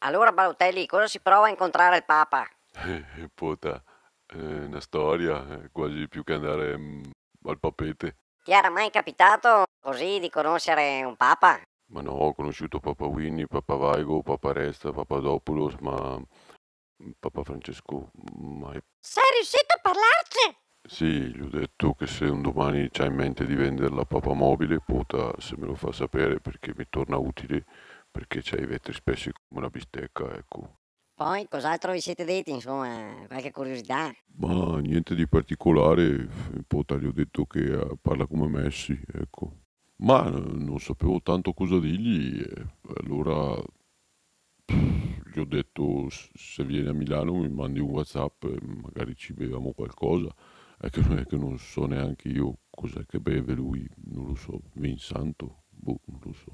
Allora Balotelli, cosa si prova a incontrare il Papa? Pota, una storia, quasi più che andare al papete. Ti era mai capitato così di conoscere un Papa? Ma no, ho conosciuto Papa Winnie, Papa Vaigo, Papa Resta, Papadopoulos, ma Papa Francesco mai. Sei riuscito a parlarci? Sì, gli ho detto che se un domani c'ha in mente di vendere la Papa Mobile, Pota, se me lo fa sapere perché mi torna utile, perché c'ha i vetri spessi come una bistecca, ecco. Poi cos'altro vi siete detti, insomma, qualche curiosità? Ma niente di particolare, Pota gli ho detto che parla come Messi, ecco. Ma non sapevo tanto cosa dirgli, allora gli ho detto se vieni a Milano mi mandi un WhatsApp e magari ci beviamo qualcosa. È che non è che non so neanche io cos'è che beve lui, non lo so, vin santo, boh, non lo so.